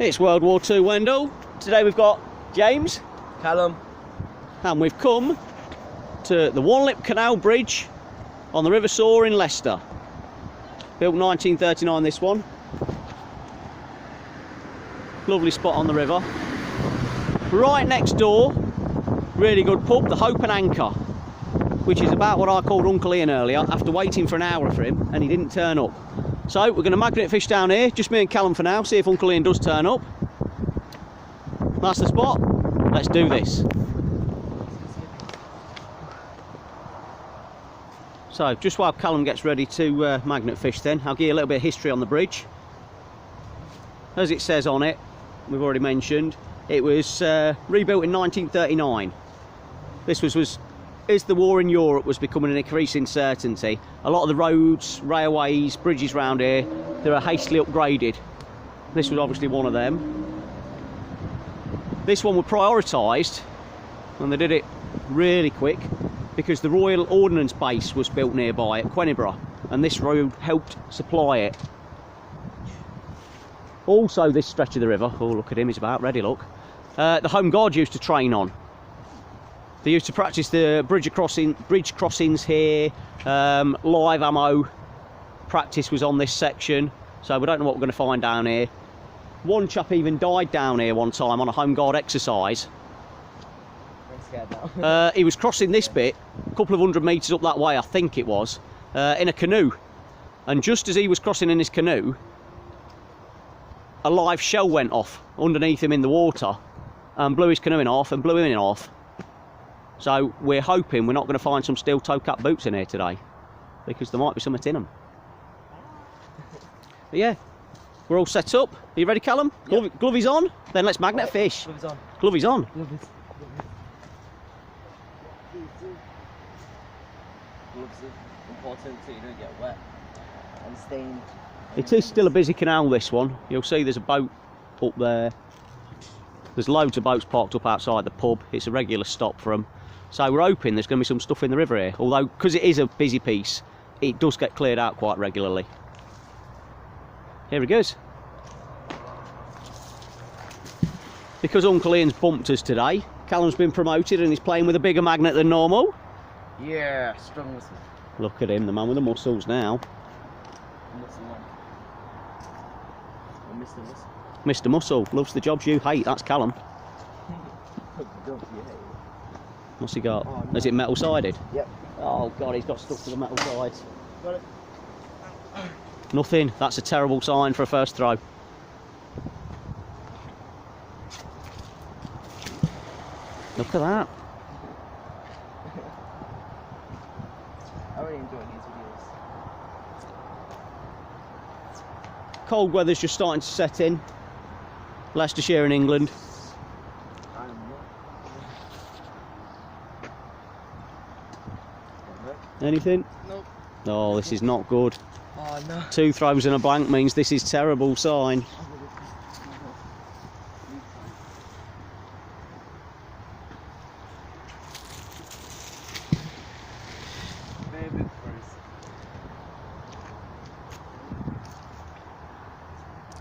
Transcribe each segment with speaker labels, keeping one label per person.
Speaker 1: It's World War II Wendal. Today we've got James,
Speaker 2: Callum,
Speaker 1: and we've come to the One Lip Canal Bridge on the River Soar in Leicester. Built 1939, this one. Lovely spot on the river. Right next door, really good pub, the Hope and Anchor, which is about what I called Uncle Ian earlier after waiting for an hour for him and he didn't turn up. So we're going to magnet fish down here, just me and Callum for now, see if Uncle Ian does turn up. That's the spot. Let's do this. So just while Callum gets ready to magnet fish then, I'll give you a little bit of history on the bridge. As it says on it, we've already mentioned, it was rebuilt in 1939. This was as the war in Europe was becoming an increasing certainty. A lot of the roads, railways, bridges around here, they were hastily upgraded. This was obviously one of them. This one was prioritised, and they did it really quick, because the Royal Ordnance Base was built nearby at Queniborough, and this road helped supply it. Also this stretch of the river, oh look at him, he's about ready, look. The Home Guard used to train on. They used to practice the bridge crossings here. Live ammo practice was on this section, so we don't know what we're going to find down here. One chap even died down here one time on a Home Guard exercise.
Speaker 2: I'm scared now.
Speaker 1: He was crossing this bit, a couple of 100 metres up that way, I think it was, in a canoe. And just as he was crossing in his canoe, a live shell went off underneath him in the water and blew his canoe off and blew him off. So we're hoping we're not going to find some steel toe cap boots in here today, because there might be something in them. But yeah, we're all set up. Are you ready, Callum?
Speaker 2: Yep.
Speaker 1: Glovies on? Then let's magnet fish.
Speaker 2: Gloves on.
Speaker 1: Glovies on.
Speaker 2: Gloves are important so you don't get wet and stained.
Speaker 1: It is still a busy canal, this one. You'll see there's a boat up there. There's loads of boats parked up outside the pub. It's a regular stop for them. So we're hoping there's going to be some stuff in the river here. Although, because it is a busy piece, it does get cleared out quite regularly. Here he goes. Because Uncle Ian's bumped us today, Callum's been promoted and he's playing with a bigger magnet than normal.
Speaker 2: Yeah, strong muscle.
Speaker 1: Look at him, the man with the muscles now.
Speaker 2: Muscle man. Or Mr. Muscle.
Speaker 1: Mr. Muscle, loves the jobs you hate, that's Callum. What's he got?
Speaker 2: Oh, no.
Speaker 1: Is it metal sided?
Speaker 2: Yep.
Speaker 1: Oh god, he's got stuck to the metal sides.
Speaker 2: Got it.
Speaker 1: Nothing, that's a terrible sign for a first throw. Look at that.
Speaker 2: I really enjoy these videos.
Speaker 1: Cold weather's just starting to set in. Leicestershire in England. Anything?
Speaker 2: Nope.
Speaker 1: Oh, this is not good.
Speaker 2: Oh no.
Speaker 1: 2 throws and a blank means this is terrible sign.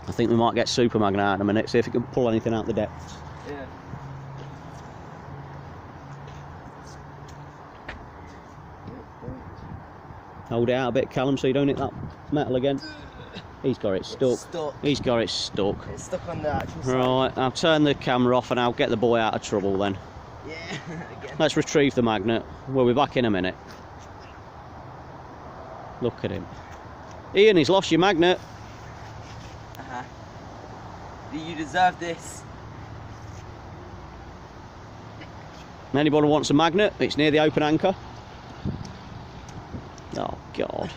Speaker 1: I think we might get Super Magnet out in a minute, see if it can pull anything out the depths.
Speaker 2: Yeah.
Speaker 1: Hold it out a bit, Callum, so you don't hit that metal again. He's got it stuck.
Speaker 2: It's stuck.
Speaker 1: He's got it stuck.
Speaker 2: It's stuck on the actual side.
Speaker 1: Right, I'll turn the camera off and I'll get the boy out of trouble then.
Speaker 2: Yeah, again.
Speaker 1: Let's retrieve the magnet. We'll be back in a minute. Look at him. Ian, he's lost your magnet.
Speaker 2: You deserve this.
Speaker 1: Anybody wants a magnet? It's near the open anchor. Oh God.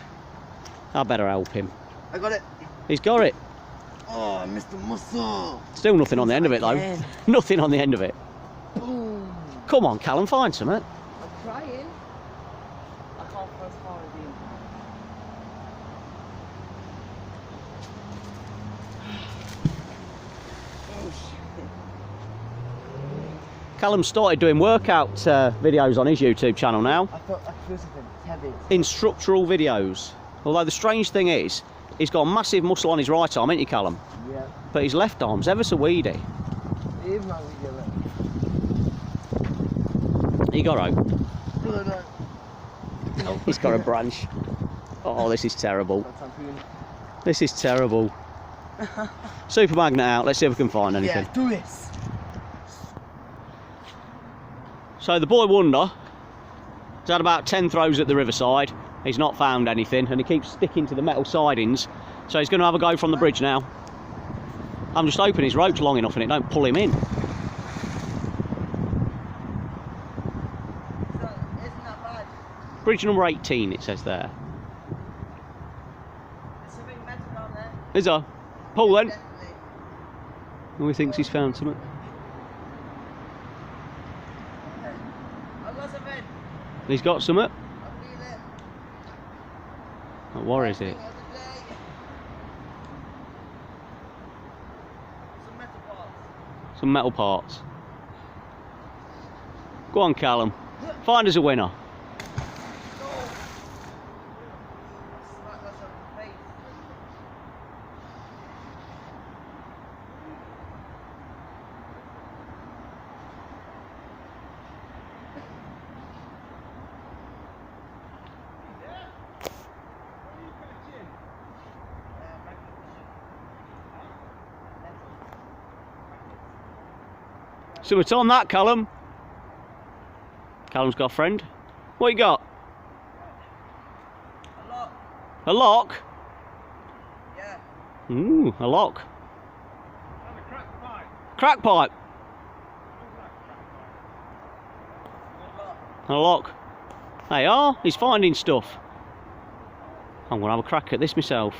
Speaker 1: I better help him.
Speaker 2: I got it.
Speaker 1: He's got it.
Speaker 2: Oh, Mr. Muscle.
Speaker 1: Still nothing on the end of it though.
Speaker 2: Again.
Speaker 1: Nothing on the end of it.
Speaker 2: Boom.
Speaker 1: Come on, Callum, find something.
Speaker 2: I'm trying. I can't first far as you. Oh shit.
Speaker 1: Callum started doing workout videos on his YouTube channel now.
Speaker 2: I thought I feel something heavy.
Speaker 1: Instructional videos. Although the strange thing is, he's got a massive muscle on his right arm, ain't he, Callum?
Speaker 2: Yeah.
Speaker 1: But his left arm's ever so weedy.
Speaker 2: Even though we get it.
Speaker 1: He got out.
Speaker 2: No.
Speaker 1: Oh, he's got a branch. Oh, this is terrible. This is terrible. Super magnet out. Let's see if we can find anything.
Speaker 2: Yeah, do this.
Speaker 1: So the boy Wonder has had about 10 throws at the riverside. He's not found anything, and he keeps sticking to the metal sidings. So he's going to have a go from the bridge now. I'm just hoping his rope's long enough and it don't pull him in.
Speaker 2: Isn't that bad?
Speaker 1: Bridge number 18, it says there.
Speaker 2: There's something metal down there.
Speaker 1: Is there? Pull then.
Speaker 2: Definitely.
Speaker 1: Oh, he thinks he's found something.
Speaker 2: I've got something.
Speaker 1: He's got something.
Speaker 2: I feel it.
Speaker 1: Oh, what is it?
Speaker 2: Some metal parts.
Speaker 1: Some metal parts. Go on, Callum. Find us a winner. So it's on that, Callum. Callum's got a friend. What you got?
Speaker 2: A lock.
Speaker 1: A lock?
Speaker 2: Yeah.
Speaker 1: Ooh, a lock.
Speaker 3: And a crack pipe.
Speaker 1: Crack pipe.
Speaker 2: Good luck.
Speaker 1: A lock. They are. He's finding stuff. I'm going to have a crack at this myself.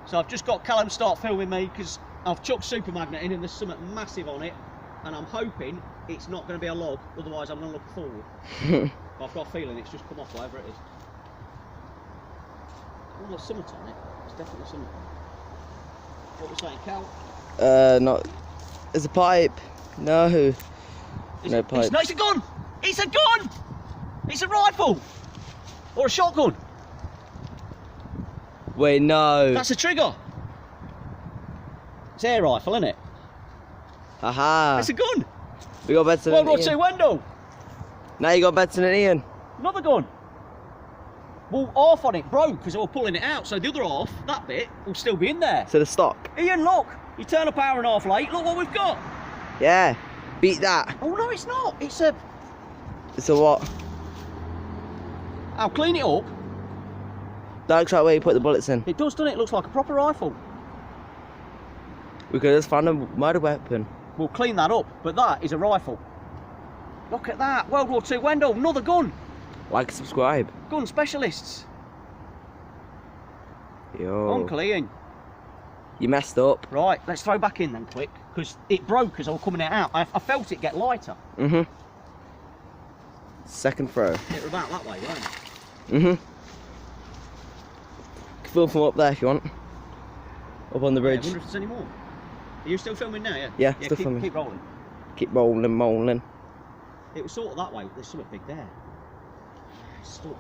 Speaker 1: So I've just got Callum start filming me because I've chucked super magnet in and there's something massive on it. And I'm hoping it's not going to be a log, otherwise I'm going to look a fool. But I've got a feeling it's just come off whatever it is. Oh, there's something on it. There's definitely something. What was saying, Cal?
Speaker 2: Not. There's a pipe. No. No pipe.
Speaker 1: It's a gun! It's a gun! It's a rifle! Or a shotgun!
Speaker 2: Wait, no.
Speaker 1: That's a trigger! It's an air rifle, isn't it?
Speaker 2: Aha.
Speaker 1: It's a gun!
Speaker 2: We got better
Speaker 1: World
Speaker 2: than
Speaker 1: War
Speaker 2: Ian.
Speaker 1: II Wendal!
Speaker 2: Now you got better than Ian.
Speaker 1: Another gun! Well, half on it broke because they were pulling it out, so the other half, that bit, will still be in there.
Speaker 2: So the stock.
Speaker 1: Ian, look! You turn up hour and a half late, look what we've got!
Speaker 2: Yeah. Beat that.
Speaker 1: Oh no, it's not! It's a...
Speaker 2: It's a what?
Speaker 1: I'll clean it up.
Speaker 2: That looks like where you put the bullets in.
Speaker 1: It does, doesn't it? It looks like a proper rifle.
Speaker 2: We could have just found a murder weapon.
Speaker 1: We'll clean that up, but that is a rifle. Look at that! World War II Wendal, another gun!
Speaker 2: Like, subscribe.
Speaker 1: Gun specialists.
Speaker 2: Yo.
Speaker 1: Uncle Ian.
Speaker 2: You messed up.
Speaker 1: Right, let's throw back in then quick, because it broke as I was coming it out. I felt it get lighter.
Speaker 2: Mm-hmm. Second throw.
Speaker 1: It was about that way, weren't it?
Speaker 2: Mm-hmm. Film from up there if you want. Up on the bridge.
Speaker 1: Yeah, I wonder if there's any more. Are you still filming now, yeah?
Speaker 2: Yeah, still
Speaker 1: keep,
Speaker 2: filming.
Speaker 1: Keep rolling.
Speaker 2: Keep rolling.
Speaker 1: It was sort of that way, but there's something big there. Stuck.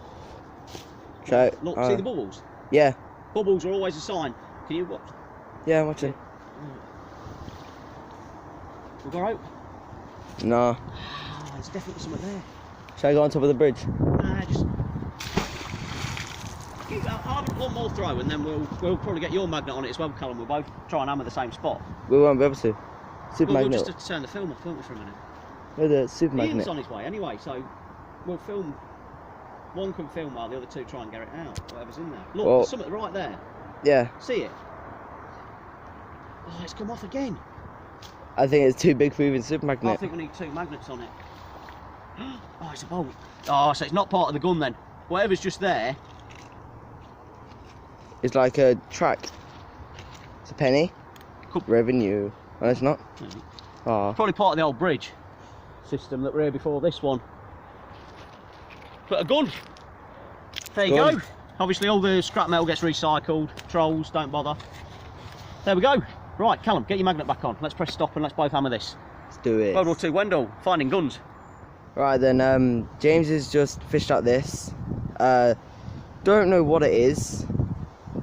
Speaker 2: Try.
Speaker 1: Look, see the bubbles?
Speaker 2: Yeah.
Speaker 1: Bubbles are always a sign. Can you watch?
Speaker 2: Yeah, I'm watching.
Speaker 1: We'll go out.
Speaker 2: No.
Speaker 1: Ah, there's definitely something there.
Speaker 2: Shall I go on top of the bridge?
Speaker 1: Nah, just... I'll have one more throw and then we'll probably get your magnet on it as well, Callum. We'll both try and hammer the same spot.
Speaker 2: We won't be able to. Super
Speaker 1: We'll
Speaker 2: magnet.
Speaker 1: just have to turn the film off, won't we, for a minute?
Speaker 2: No, the super
Speaker 1: Ian's
Speaker 2: magnet.
Speaker 1: on his way anyway, so we'll film. One can film while the other two try and get it out, whatever's in there. Look,
Speaker 2: Well,
Speaker 1: there's something right there.
Speaker 2: Yeah.
Speaker 1: See it? Oh, it's come off again.
Speaker 2: I think it's too big for even super
Speaker 1: I
Speaker 2: magnet.
Speaker 1: think we need two magnets on it. Oh, it's a bolt. Oh, so it's not part of the gun then. Whatever's just there.
Speaker 2: It's like a track. It's a penny.
Speaker 1: Cool.
Speaker 2: Revenue. Oh, it's not. Oh.
Speaker 1: Probably part of the old bridge system that were here before this one. But a gun. There you
Speaker 2: Gun.
Speaker 1: go. Obviously all the scrap metal gets recycled. Trolls, don't bother. There we go. Right, Callum, get your magnet back on. Let's press stop and let's both hammer this.
Speaker 2: Let's do it.
Speaker 1: World War II Wendal, finding guns.
Speaker 2: Right then, James has just fished out this. Don't know what it is.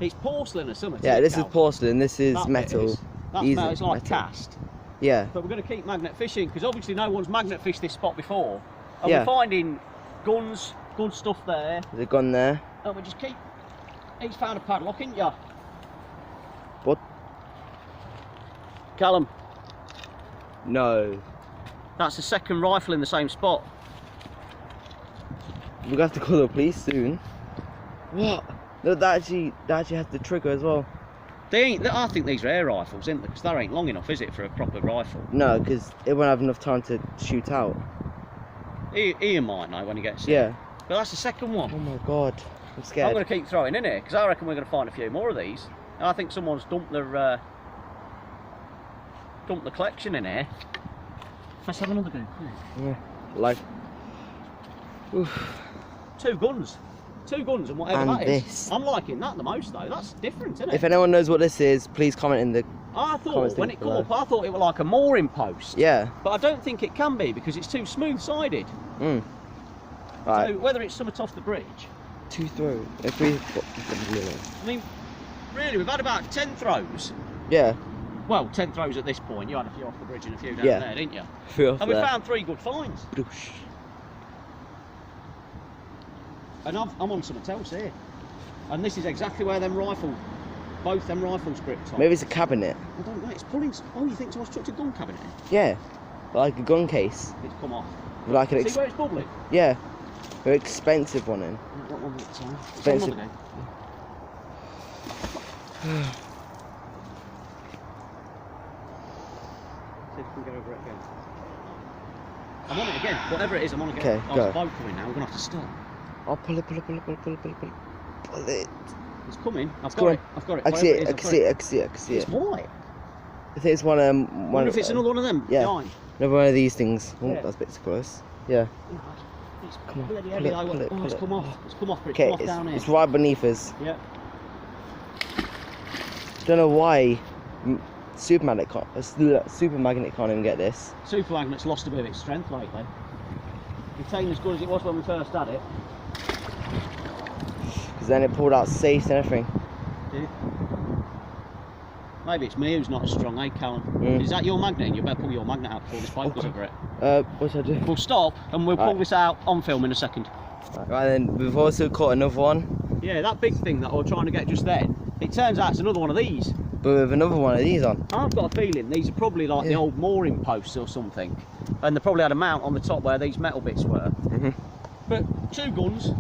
Speaker 1: It's porcelain or something.
Speaker 2: Yeah,
Speaker 1: isn't it,
Speaker 2: this is
Speaker 1: Cal?
Speaker 2: porcelain. This is
Speaker 1: That bit
Speaker 2: metal.
Speaker 1: is. That's
Speaker 2: Easy,
Speaker 1: metal. It's like
Speaker 2: metal.
Speaker 1: cast.
Speaker 2: Yeah.
Speaker 1: But we're going to keep magnet fishing because obviously no one's magnet fished this spot before. And
Speaker 2: Yeah.
Speaker 1: we're finding guns, good stuff there.
Speaker 2: There's a gun there.
Speaker 1: And we just keep. He's found a padlock, ain't ya?
Speaker 2: What?
Speaker 1: Callum,
Speaker 2: No.
Speaker 1: that's the second rifle in the same spot.
Speaker 2: We're gonna have to call the police soon. What? No, that actually has the trigger as well.
Speaker 1: They ain't. I think these are air rifles, isn't they? Because they ain't long enough, is it, for a proper rifle?
Speaker 2: No, because it won't have enough time to shoot out.
Speaker 1: Ian might know when he gets
Speaker 2: Yeah.
Speaker 1: here. But that's the second one.
Speaker 2: Oh my god. I'm
Speaker 1: I'm
Speaker 2: scared.
Speaker 1: going to keep throwing in here because I reckon we're going to find a few more of these. And I think someone's dumped the collection in here. Let's have another go.
Speaker 2: Yeah. Like. Oof.
Speaker 1: Two guns and whatever
Speaker 2: And
Speaker 1: that is.
Speaker 2: this.
Speaker 1: I'm liking that the most though. That's different, isn't it?
Speaker 2: If anyone knows what this is, please comment in the.
Speaker 1: I thought
Speaker 2: comments
Speaker 1: when
Speaker 2: down
Speaker 1: it come
Speaker 2: below.
Speaker 1: up, I thought it was like a mooring post.
Speaker 2: Yeah.
Speaker 1: But I don't think it can be because it's too smooth-sided.
Speaker 2: Mm. Right.
Speaker 1: So whether it's something off the bridge.
Speaker 2: 2 throws. 3.
Speaker 1: I mean, really, we've had about 10 throws.
Speaker 2: Yeah.
Speaker 1: Well, 10 throws at this point. You had a few off the bridge and a few down
Speaker 2: Yeah.
Speaker 1: there, didn't you?
Speaker 2: 3 off
Speaker 1: And we
Speaker 2: there.
Speaker 1: found 3 good finds.
Speaker 2: Broosh.
Speaker 1: And I'm on something else here. And this is exactly where both them rifles gripped on.
Speaker 2: Maybe it's a cabinet.
Speaker 1: I don't know, it's pulling. Oh, you think someone's chucked a gun cabinet in?
Speaker 2: Yeah. Like a gun case.
Speaker 1: It's come off.
Speaker 2: Like an
Speaker 1: See where it's bubbling?
Speaker 2: yeah. Very expensive one in.
Speaker 1: I've got one at a time. It's
Speaker 2: Expensive.
Speaker 1: on another go. See if we can get over it again. I'm on it again. Whatever it is, I'm on it again.
Speaker 2: Okay,
Speaker 1: Oh,
Speaker 2: go.
Speaker 1: it's boat coming now. We're going to have to stop.
Speaker 2: I'll pull it. Pull it.
Speaker 1: It's coming. I've got
Speaker 2: coming.
Speaker 1: it. I've got it.
Speaker 2: I can see
Speaker 1: Whatever
Speaker 2: it. I
Speaker 1: is,
Speaker 2: can
Speaker 1: I've
Speaker 2: see
Speaker 1: got
Speaker 2: it. I can see it. I can see
Speaker 1: It's
Speaker 2: it.
Speaker 1: white.
Speaker 2: I think it's one.
Speaker 1: I wonder if it's another one of them.
Speaker 2: yeah.
Speaker 1: Behind.
Speaker 2: Another one of these things. Oh,
Speaker 1: Yeah.
Speaker 2: that's a bit too close. Yeah.
Speaker 1: It's
Speaker 2: Come on,
Speaker 1: bloody
Speaker 2: pull
Speaker 1: heavy
Speaker 2: it,
Speaker 1: though.
Speaker 2: pull it,
Speaker 1: Oh,
Speaker 2: pull
Speaker 1: it's
Speaker 2: it.
Speaker 1: come off. It's come off, but it's
Speaker 2: Okay.
Speaker 1: come off down here.
Speaker 2: It's right beneath us.
Speaker 1: Yeah.
Speaker 2: Don't know why. Super magnet can't even get this.
Speaker 1: Super magnet's lost a bit of its strength lately. It's ain't as good as it was when we first had it.
Speaker 2: Because then it pulled out safes and everything.
Speaker 1: Maybe it's me who's not as strong, eh, Callum?
Speaker 2: Mm.
Speaker 1: Is that your magnet? You better pull your magnet out before this pipe goes over it.
Speaker 2: What should I do?
Speaker 1: We'll stop and we'll pull
Speaker 2: Right.
Speaker 1: this out on film in a second.
Speaker 2: Right then, we've also caught another one.
Speaker 1: Yeah, that big thing that I was trying to get just then, it turns out it's another one of these.
Speaker 2: But with another one of these on.
Speaker 1: I've got a feeling these are probably like the
Speaker 2: Yeah.
Speaker 1: old mooring posts or something. And they probably had a mount on the top where these metal bits were.
Speaker 2: Mm-hmm.
Speaker 1: But 2 guns,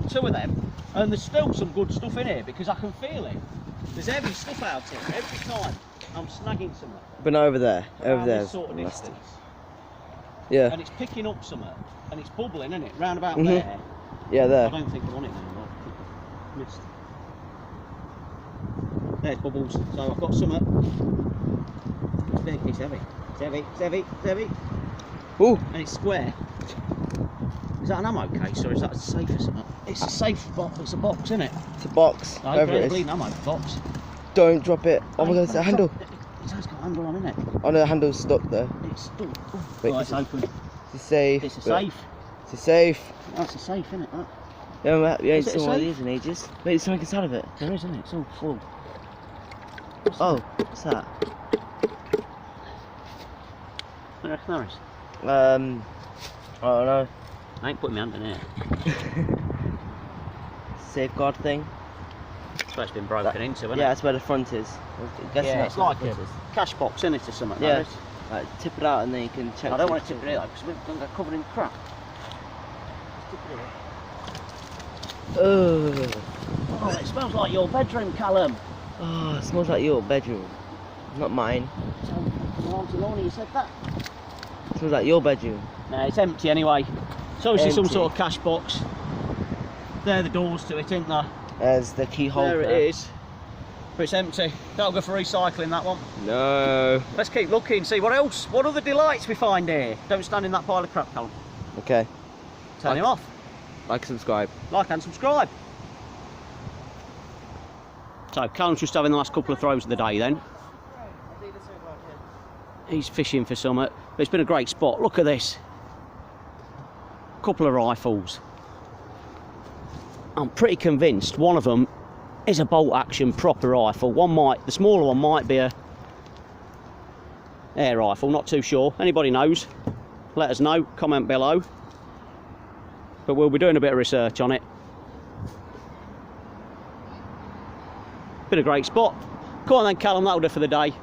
Speaker 1: 2 of them, and there's still some good stuff in here because I can feel it. There's heavy stuff out here every time. I'm snagging something.
Speaker 2: But not over there. Over
Speaker 1: Around
Speaker 2: there.
Speaker 1: this sort of distance.
Speaker 2: Yeah.
Speaker 1: And it's picking up something, and it's bubbling, isn't it? Round about
Speaker 2: Mhm.
Speaker 1: there.
Speaker 2: Yeah,
Speaker 1: I
Speaker 2: there.
Speaker 1: don't think I'm on it anymore. Missed. There's bubbles. So I've got something. It's big. It's heavy. It's heavy. It's heavy. It's heavy.
Speaker 2: Ooh.
Speaker 1: And it's square. Is that an ammo case or is that a safe or something? It's a safe box. It's a box, isn't it?
Speaker 2: It's a box.
Speaker 1: I
Speaker 2: Wherever
Speaker 1: don't
Speaker 2: it is.
Speaker 1: bleeding ammo box.
Speaker 2: Don't drop it. Oh my god, it's a handle.
Speaker 1: It has got a handle on, isn't it?
Speaker 2: Oh no, the handle's stuck there.
Speaker 1: It's stuck. Oh,
Speaker 2: Wait,
Speaker 1: oh,
Speaker 2: is
Speaker 1: it's
Speaker 2: it-
Speaker 1: open.
Speaker 2: It's a safe.
Speaker 1: It's a
Speaker 2: but-
Speaker 1: safe.
Speaker 2: It's a safe.
Speaker 1: That's a safe, isn't it? That?
Speaker 2: Yeah, we ain't
Speaker 1: Is it a
Speaker 2: seen one of
Speaker 1: safe?
Speaker 2: these in ages. Wait, there's something inside of it.
Speaker 1: There is, isn't it? It's all full.
Speaker 2: Oh, what's that?
Speaker 1: What do you reckon there is?
Speaker 2: I don't know.
Speaker 1: I ain't putting my hand in here.
Speaker 2: Safeguard thing.
Speaker 1: That's where it's been broken into, isn't
Speaker 2: Yeah,
Speaker 1: it?
Speaker 2: that's where the front is. I'm guessing
Speaker 1: Yeah,
Speaker 2: that's
Speaker 1: it's
Speaker 2: where
Speaker 1: like
Speaker 2: the
Speaker 1: a
Speaker 2: front is.
Speaker 1: cash box, isn't it, or something?
Speaker 2: Yeah.
Speaker 1: That is.
Speaker 2: Right, tip it out and then you can check.
Speaker 1: I don't want to tip it in though, because we're going to get covered in crap.
Speaker 2: Ugh.
Speaker 1: Oh, it smells like your bedroom, Callum.
Speaker 2: Oh, it smells like your bedroom. Not mine.
Speaker 1: So, Auntie Lorna, you said that?
Speaker 2: It smells like your bedroom.
Speaker 1: No, it's empty anyway. It's obviously some
Speaker 2: Empty.
Speaker 1: sort of cash box. There are the doors to it, isn't there?
Speaker 2: There's the keyhole.
Speaker 1: There it is. But it's empty. That'll go for recycling, that one.
Speaker 2: No.
Speaker 1: Let's keep looking, see what else, what other delights we find here. Don't stand in that pile of crap, Callum.
Speaker 2: Okay.
Speaker 1: Turn him off.
Speaker 2: Like, subscribe.
Speaker 1: Like and subscribe. So Callum's just having the last couple of throws of the day then. He's fishing for something, but it's been a great spot. Look at this. Couple of rifles. I'm pretty convinced one of them is a bolt action proper rifle. The smaller one might be a air rifle, not too sure. Anybody knows, let us know, comment below. But we'll be doing a bit of research on it. Been a great spot. Come on then, Callum, that'll do for the day.